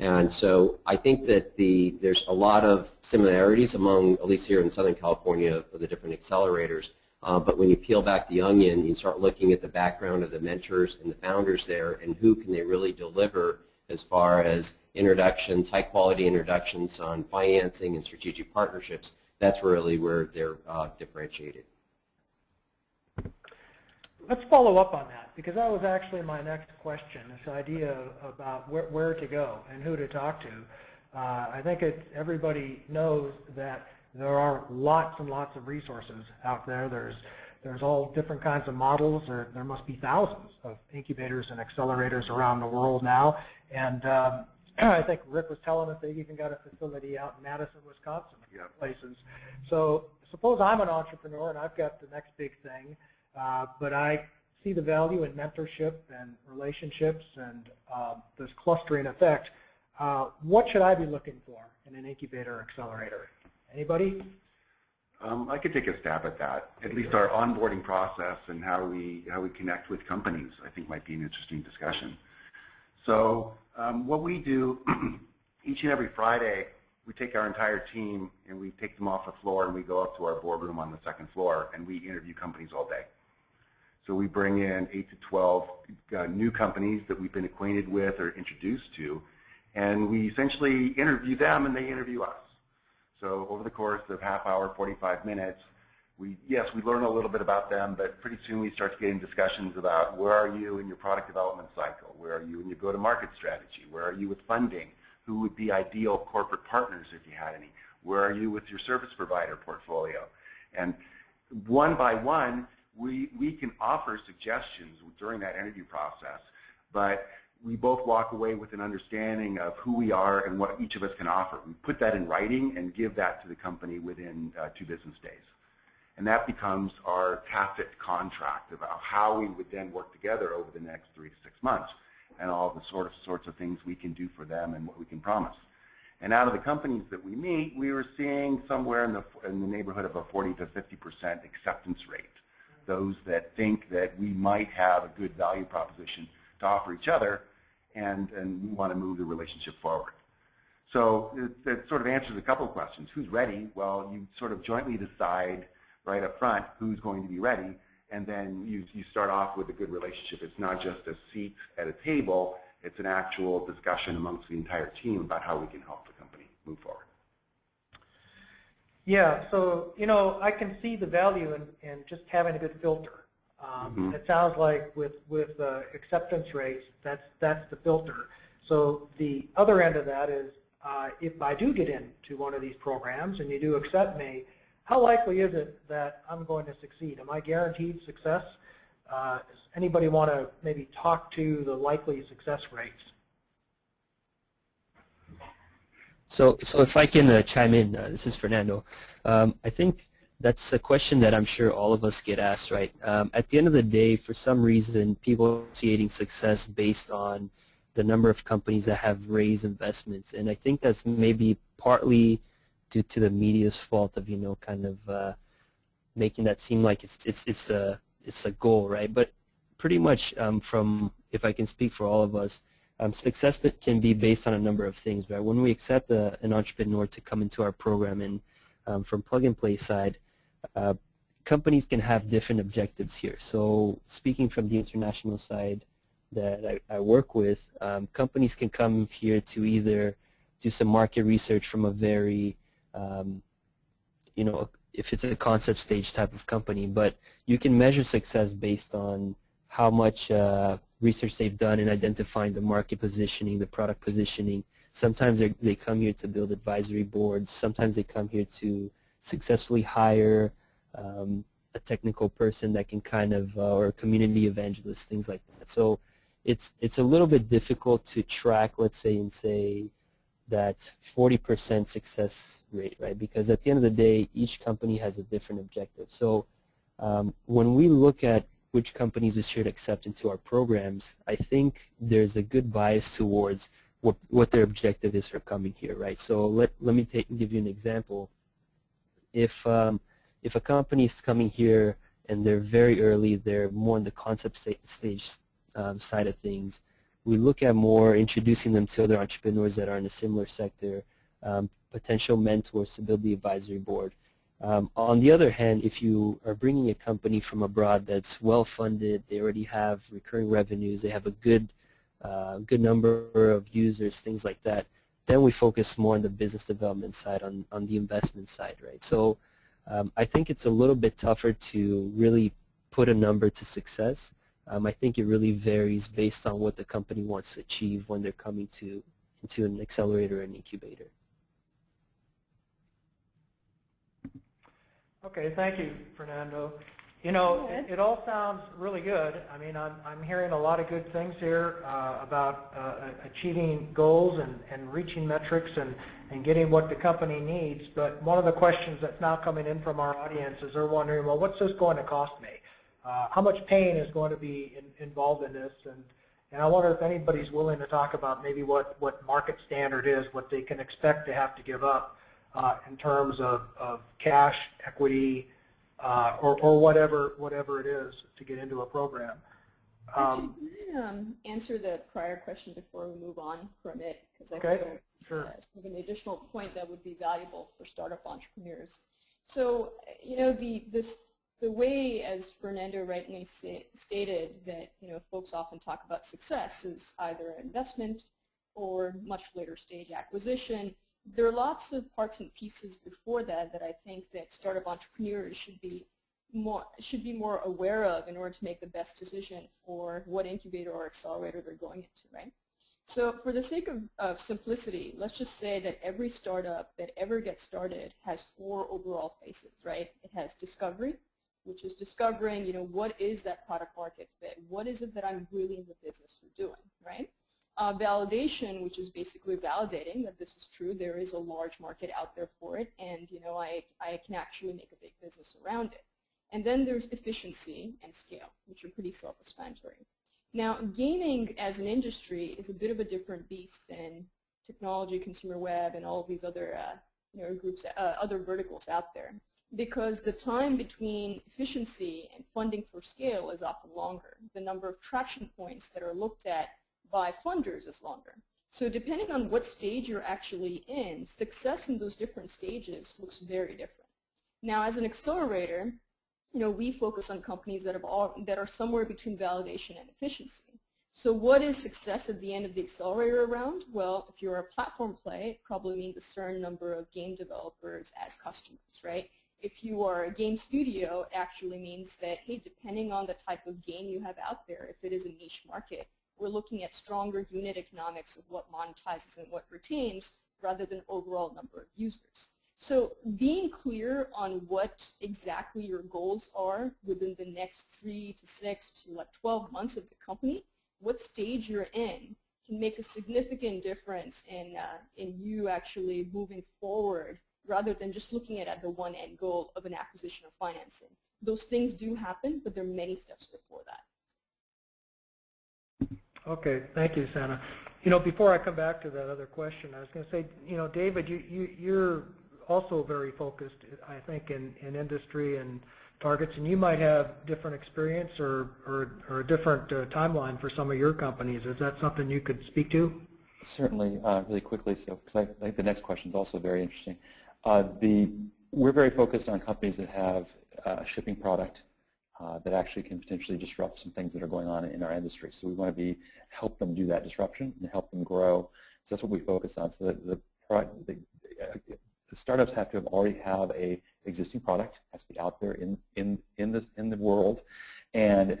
And so I think that there's a lot of similarities among, at least here in Southern California, of the different accelerators. But when you peel back the onion, you start looking at the background of the mentors and the founders there and who can they really deliver as far as introductions, high-quality introductions on financing and strategic partnerships. That's really where they're differentiated. Let's follow up on that, because that was actually my next question, this idea about where to go and who to talk to. I think everybody knows that there are lots and lots of resources out there. There's all different kinds of models. There must be thousands of incubators and accelerators around the world now. And I think Rick was telling us they've even got a facility out in Madison, Wisconsin, places. So suppose I'm an entrepreneur and I've got the next big thing, but I see the value in mentorship and relationships and this clustering effect. What should I be looking for in an incubator or accelerator? Anybody? I could take a stab at that. At least our onboarding process and how we connect with companies, I think, might be an interesting discussion. So what we do each and every Friday, we take our entire team and we take them off the floor and we go up to our boardroom on the second floor and we interview companies all day. So we bring in 8 to 12 new companies that we've been acquainted with or introduced to, and we essentially interview them and they interview us. So over the course of half hour, 45 minutes, we learn a little bit about them, but pretty soon we start getting discussions about where are you in your product development cycle, where are you in your go-to-market strategy, where are you with funding, who would be ideal corporate partners if you had any, where are you with your service provider portfolio. And one by one, we can offer suggestions during that interview process, but we both walk away with an understanding of who we are and what each of us can offer. We put that in writing and give that to the company within 2 business days. And that becomes our tacit contract about how we would then work together over the next 3 to 6 months and all the sorts of things we can do for them and what we can promise. And out of the companies that we meet, we were seeing somewhere in the neighborhood of a 40 to 50% acceptance rate. Those that think that we might have a good value proposition to offer each other, and we want to move the relationship forward. So it sort of answers a couple of questions. Who's ready? Well, you sort of jointly decide right up front who's going to be ready, and then you start off with a good relationship. It's not just a seat at a table. It's an actual discussion amongst the entire team about how we can help the company move forward. Yeah, so, I can see the value in just having a good filter. It sounds like with acceptance rates, that's the filter. So the other end of that is if I do get into one of these programs and you do accept me, how likely is it that I'm going to succeed? Am I guaranteed success? Does anybody want to maybe talk to the likely success rates? So if I can chime in, this is Fernando. I think that's a question that I'm sure all of us get asked, right? At the end of the day, for some reason, people are associating success based on the number of companies that have raised investments, and I think that's maybe partly due to the media's fault of kind of making that seem like it's a goal, right? But pretty much, from if I can speak for all of us, success can be based on a number of things, right? When we accept an entrepreneur to come into our program, and from plug-and-play side, companies can have different objectives here. So speaking from the international side that I work with, companies can come here to either do some market research from a very, if it's a concept stage type of company, but you can measure success based on how much research they've done in identifying the market positioning, the product positioning. Sometimes they come here to build advisory boards. Sometimes they come here to successfully hire a technical person that can kind of, or a community evangelist, things like that. So it's a little bit difficult to track, let's say, and say that 40% success rate, right? Because at the end of the day, each company has a different objective. So when we look at which companies we should accept into our programs, I think there's a good bias towards what their objective is for coming here, right? So let me give you an example. If a company is coming here and they're very early, they're more in the concept stage side of things, we look at more introducing them to other entrepreneurs that are in a similar sector, potential mentors to build the advisory board. On the other hand, if you are bringing a company from abroad that's well-funded, they already have recurring revenues, they have a good number of users, things like that, then we focus more on the business development side, on the investment side, right? So I think it's a little bit tougher to really put a number to success. I think it really varies based on what the company wants to achieve when they're coming into an accelerator and incubator. Okay, thank you, Fernando. You know, it all sounds really good. I mean, I'm hearing a lot of good things here about achieving goals and reaching metrics and getting what the company needs. But one of the questions that's now coming in from our audience is they're wondering, well, what's this going to cost me? How much pain is going to be involved in this? And I wonder if anybody's willing to talk about maybe what market standard is, what they can expect to have to give up in terms of cash, equity, or whatever it is to get into a program. Actually, can I answer the prior question before we move on from it? Because I feel sure. Sort of an additional point that would be valuable for startup entrepreneurs. So, you know, the way, as Fernando rightly stated, that, you know, folks often talk about success is either investment or much later stage acquisition. There are lots of parts and pieces before that I think that startup entrepreneurs should be more aware of in order to make the best decision for what incubator or accelerator they're going into, right? So for the sake of simplicity, let's just say that every startup that ever gets started has 4 overall phases, right? It has discovery, which is discovering, you know, what is that product market fit? What is it that I'm really in the business for doing, right? Validation, which is basically validating that this is true, there is a large market out there for it, and, you know, I can actually make a big business around it. And then there's efficiency and scale, which are pretty self-explanatory. Now, gaming as an industry is a bit of a different beast than technology, consumer web, and all of these other you know, groups, other verticals out there, because the time between efficiency and funding for scale is often longer. The number of traction points that are looked at by funders is longer. So depending on what stage you're actually in, success in those different stages looks very different. Now, as an accelerator, you know, we focus on companies that are somewhere between validation and efficiency. So what is success at the end of the accelerator round? Well, if you're a platform play, it probably means a certain number of game developers as customers, right? If you are a game studio, it actually means that, hey, depending on the type of game you have out there, if it is a niche market, we're looking at stronger unit economics of what monetizes and what retains rather than overall number of users. So being clear on what exactly your goals are within the next 3 to 6 to like 12 months of the company, what stage you're in, can make a significant difference in you actually moving forward rather than just looking at the one end goal of an acquisition or financing. Those things do happen, but there are many steps before that. Okay, thank you, Sana. You know, before I come back to that other question, I was going to say, you know, David, you're also very focused, I think, in industry and targets, and you might have different experience or a different timeline for some of your companies. Is that something you could speak to? Certainly, really quickly, so because I think the next question is also very interesting. We're very focused on companies that have a shipping product that actually can potentially disrupt some things that are going on in our industry. So we want to help them do that disruption and help them grow. So that's what we focus on. So the startups have to already have a existing product, has to be out there in the world, and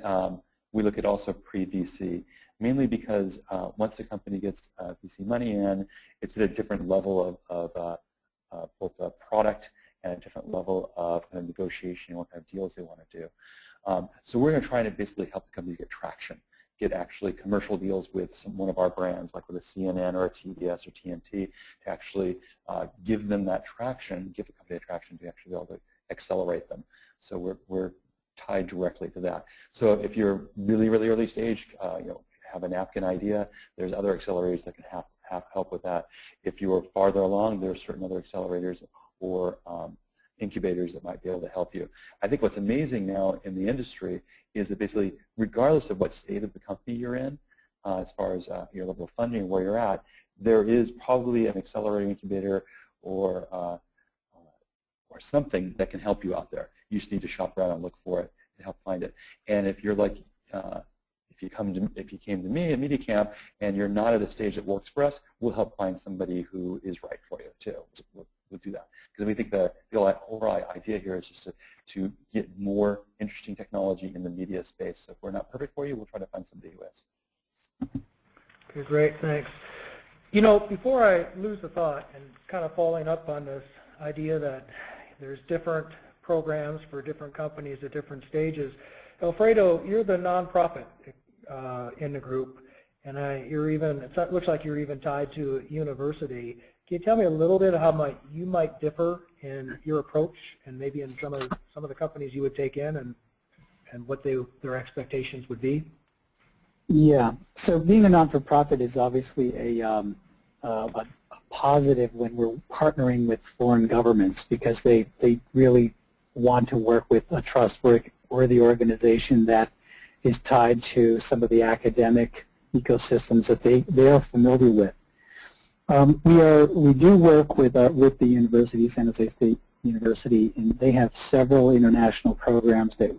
we look at also pre-VC, mainly because once the company gets VC money in, it's at a different level of both a product and a different level of kind of negotiation and what kind of deals they want to do. So we're going to try to basically help the companies get traction, get actually commercial deals with one of our brands, like with a CNN or a TBS or TNT, to actually give them that traction, give the company a traction to actually be able to accelerate them. So we're tied directly to that. So if you're really, really early stage, you know, have a napkin idea, there's other accelerators that can have help with that. If you are farther along, there are certain other accelerators or incubators that might be able to help you. I think what's amazing now in the industry is that basically, regardless of what state of the company you're in, as far as your level of funding and where you're at, there is probably an accelerator incubator or something that can help you out there. You just need to shop around and look for it and help find it. And if you're like, if you came to me at Media Camp and you're not at a stage that works for us, we'll help find somebody who is right for you too. We'll do that because we think the overall idea here is just to get more interesting technology in the media space. So if we're not perfect for you, we'll try to find somebody who is. Okay, great, thanks. You know, before I lose the thought, and kind of following up on this idea that there's different programs for different companies at different stages, Alfredo, you're the nonprofit in the group, and it looks like you're even tied to a university. Can you tell me a little bit of how you might differ in your approach, and maybe in some of the companies you would take in, and what their expectations would be? Yeah, so being a non-for-profit is obviously a positive when we're partnering with foreign governments, because they really want to work with a trustworthy organization that is tied to some of the academic ecosystems that they are familiar with. We do work with the university, San Jose State University, and they have several international programs that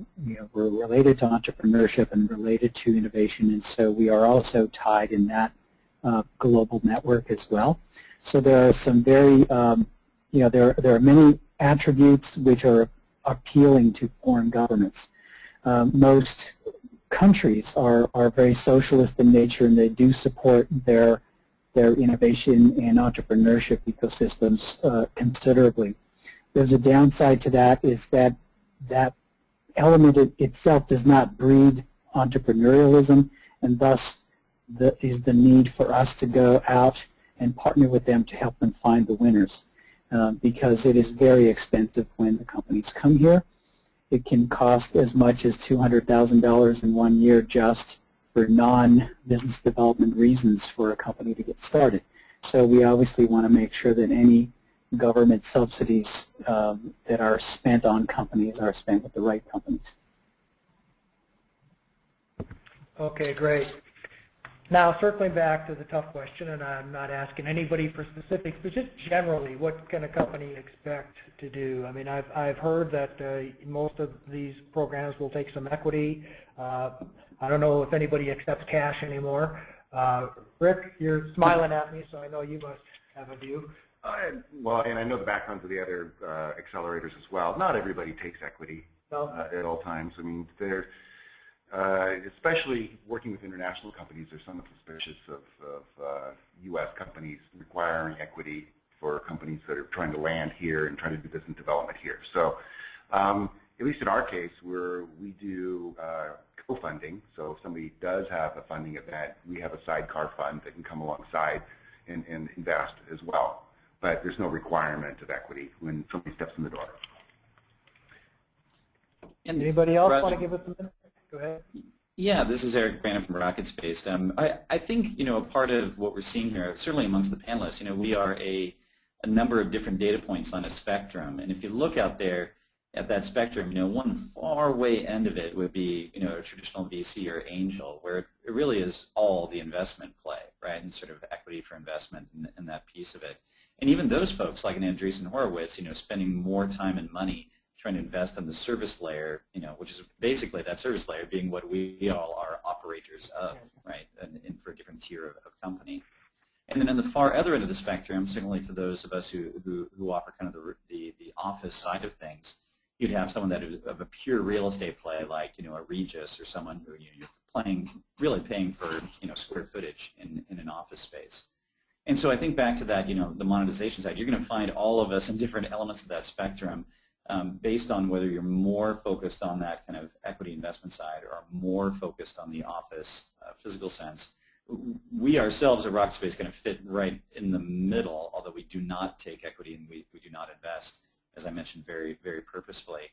were related to entrepreneurship and related to innovation, and so we are also tied in that global network as well. So there are some very, there are many attributes which are appealing to foreign governments. Most countries are very socialist in nature, and they do support their innovation and entrepreneurship ecosystems considerably. There's a downside to that, is that element itself does not breed entrepreneurialism, and thus is the need for us to go out and partner with them to help them find the winners, because it is very expensive when the companies come here. It can cost as much as $200,000 in 1 year just for non-business development reasons for a company to get started. So we obviously want to make sure that any government subsidies that are spent on companies are spent with the right companies. Okay, great. Now, circling back to the tough question, and I'm not asking anybody for specifics, but just generally, what can a company expect to do? I mean, I've heard that most of these programs will take some equity. I don't know if anybody accepts cash anymore. Rick, you're smiling at me, so I know you must have a view. Well, and I know the backgrounds of the other accelerators as well. Not everybody takes equity at all times. I mean, they're especially working with international companies, they're somewhat suspicious of U.S. companies requiring equity for companies that are trying to land here and trying to do business development here. So at least in our case, we do co-funding. So if somebody does have a funding event, we have a sidecar fund that can come alongside and invest as well. But there's no requirement of equity when somebody steps in the door. And anybody else want to give us a minute? Go ahead. Yeah, this is Erik Brann from Rocket Space. I think, a part of what we're seeing here, certainly amongst the panelists, we are a number of different data points on a spectrum. And if you look out there at that spectrum, one far way end of it would be, a traditional VC or angel, where it really is all the investment play, right, and sort of equity for investment in that piece of it. And even those folks, like an Andreessen Horowitz, spending more time and money trying to invest on the service layer, which is basically that service layer being what we all are operators of, right, and for a different tier of company. And then on the far other end of the spectrum, certainly for those of us who offer kind of the office side of things, you'd have someone that is of a pure real estate play, like a Regis or someone who you're really paying for square footage in an office space. And so I think back to that, the monetization side, you're going to find all of us in different elements of that spectrum. Based on whether you're more focused on that kind of equity investment side or more focused on the office physical sense. We ourselves at Rocket Space kind of fit right in the middle, although we do not take equity and we do not invest, as I mentioned, very, very purposefully.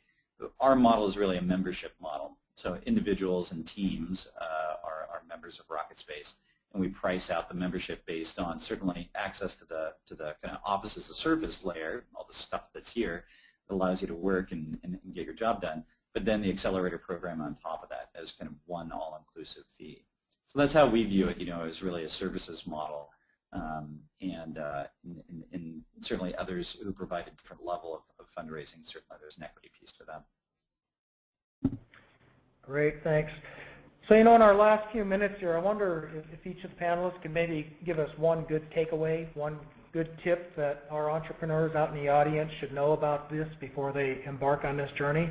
Our model is really a membership model. So individuals and teams are members of Rocket Space. and we price out the membership based on certainly access to the kind of office as a service layer, all the stuff that's here that allows you to work and get your job done, but then the accelerator program on top of that as kind of one all-inclusive fee. So that's how we view it, as really a services model, and certainly others who provide a different level of fundraising, certainly there's an equity piece to them. Great, thanks. So, in our last few minutes here, I wonder if each of the panelists can maybe give us one good takeaway, one good tip that our entrepreneurs out in the audience should know about this before they embark on this journey.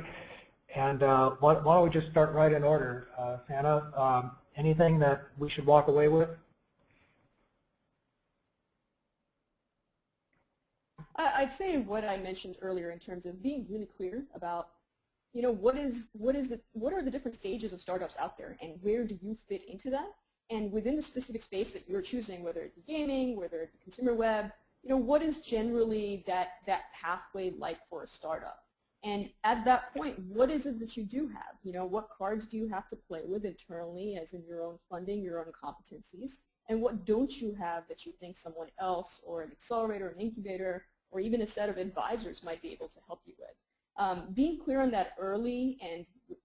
And why don't we just start right in order. Santa, anything that we should walk away with? I'd say what I mentioned earlier in terms of being really clear about what are the different stages of startups out there, and where do you fit into that? And within the specific space that you're choosing, whether it be gaming, whether it be consumer web, what is generally that pathway like for a startup? And at that point, what is it that you do have? What cards do you have to play with internally, as in your own funding, your own competencies? And what don't you have that you think someone else, or an accelerator, an incubator, or even a set of advisors might be able to help you with? Being clear on that early and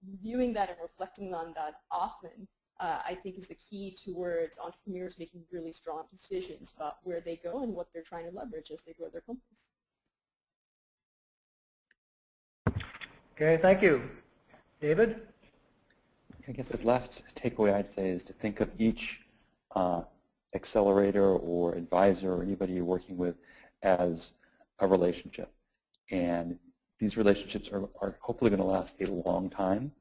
reviewing that and reflecting on that often, I think, is the key towards entrepreneurs making really strong decisions about where they go and what they're trying to leverage as they grow their companies. Okay, thank you. David? I guess the last takeaway I'd say is to think of each accelerator or advisor or anybody you're working with as a relationship. And these relationships are hopefully going to last a long time.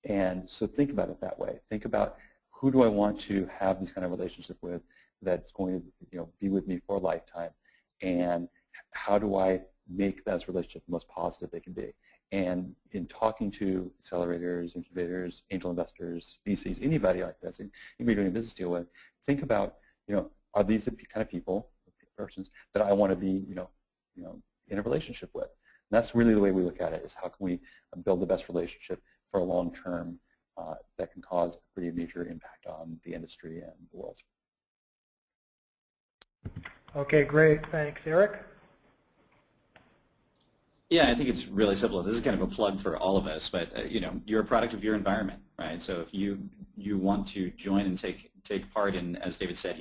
And so think about it that way. Think about, who do I want to have this kind of relationship with that's going to be with me for a lifetime? And how do I make that relationship the most positive they can be? And in talking to accelerators, incubators, angel investors, VCs, anybody like this, anybody doing a business deal with, think about, are these the kind of people, persons that I want to be, in a relationship with? And that's really the way we look at it, is how can we build the best relationship for a long term that can cause a pretty major impact on the industry and the world. Okay, great. Thanks. Erik? Yeah, I think it's really simple. This is kind of a plug for all of us, but you're a product of your environment, right? So if you want to join and take part in, as David said,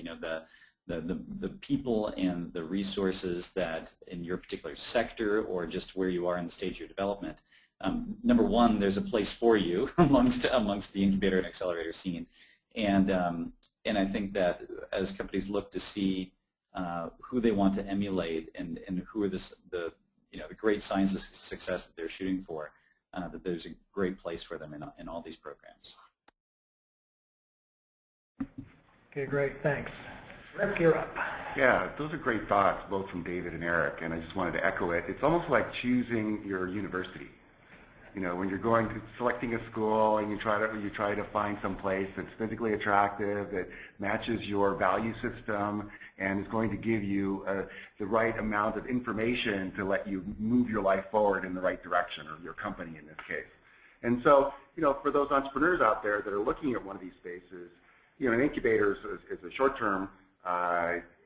the people and the resources that in your particular sector or just where you are in the stage of your development, number one, there's a place for you amongst the incubator and accelerator scene, and I think that as companies look to see who they want to emulate and who are the great signs of success that they're shooting for, that there's a great place for them in all these programs. Okay, great. Thanks. Rick, you're up. Yeah, those are great thoughts, both from David and Erik, and I just wanted to echo it. It's almost like choosing your university. When you're selecting a school and you try to find some place that's physically attractive, that matches your value system, and is going to give you the right amount of information to let you move your life forward in the right direction, or your company in this case. And so, for those entrepreneurs out there that are looking at one of these spaces, an incubator is a short-term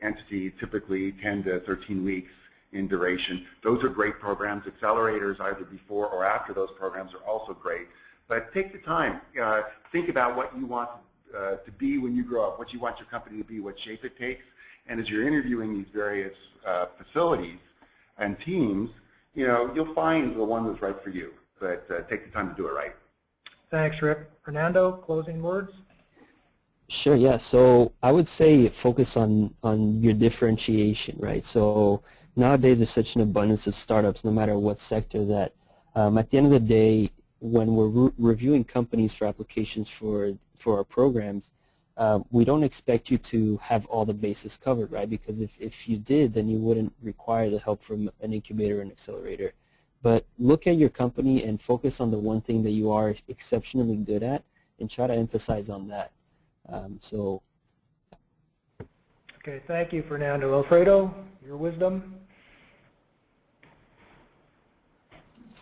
entity, typically 10 to 13 weeks in duration. Those are great programs. Accelerators, either before or after those programs, are also great. But take the time. Think about what you want to be when you grow up, what you want your company to be, what shape it takes. And as you're interviewing these various facilities and teams, you'll find the one that's right for you. But take the time to do it right. Thanks, Rick. Fernando, closing words? Sure, yeah. So I would say focus on your differentiation, right? So nowadays there's such an abundance of startups, no matter what sector, that at the end of the day, when we're reviewing companies for applications for our programs, we don't expect you to have all the bases covered, right? Because if you did, then you wouldn't require the help from an incubator and accelerator. But look at your company and focus on the one thing that you are exceptionally good at, and try to emphasize on that. Okay, thank you, Fernando. Alfredo, your wisdom?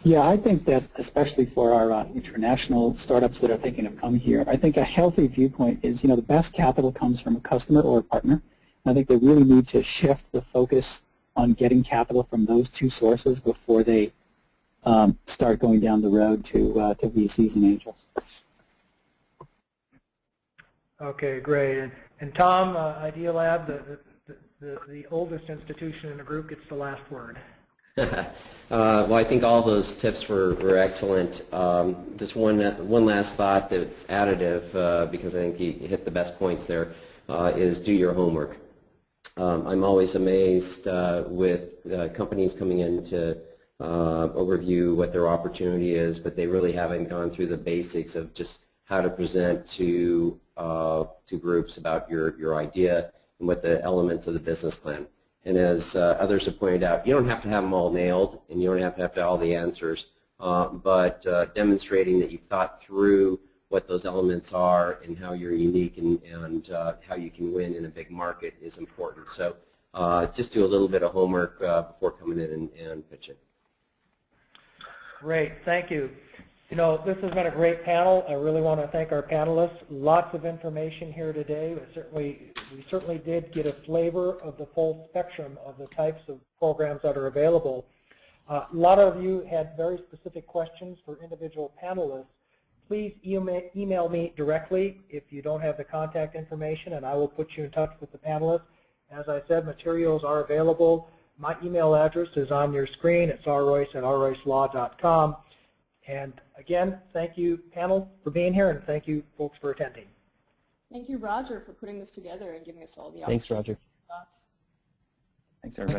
Yeah, I think that especially for our international startups that are thinking of coming here, I think a healthy viewpoint is, the best capital comes from a customer or a partner. I think they really need to shift the focus on getting capital from those two sources before they start going down the road to VCs and angels. Okay, great. And Tom, Idea Lab, the oldest institution in the group, gets the last word. Well, I think all those tips were excellent. Just one last thought that's additive, because I think you hit the best points there, is do your homework. I'm always amazed with companies coming in to overview what their opportunity is, but they really haven't gone through the basics of just how to present to groups about your idea and what the elements of the business plan. And as others have pointed out, you don't have to have them all nailed, and you don't have to have all the answers, but demonstrating that you've thought through what those elements are and how you're unique and how you can win in a big market is important. So just do a little bit of homework before coming in and pitching. Great, thank you. This has been a great panel. I really want to thank our panelists. Lots of information here today. We certainly did get a flavor of the full spectrum of the types of programs that are available. A lot of you had very specific questions for individual panelists. Please email me directly if you don't have the contact information, and I will put you in touch with the panelists. As I said, materials are available. My email address is on your screen. It's rroyce@rroycelaw.com. And again, thank you, panel, for being here, and thank you, folks, for attending. Thank you, Roger, for putting this together and giving us all the Thanks, Roger. thoughts. Thanks, everybody.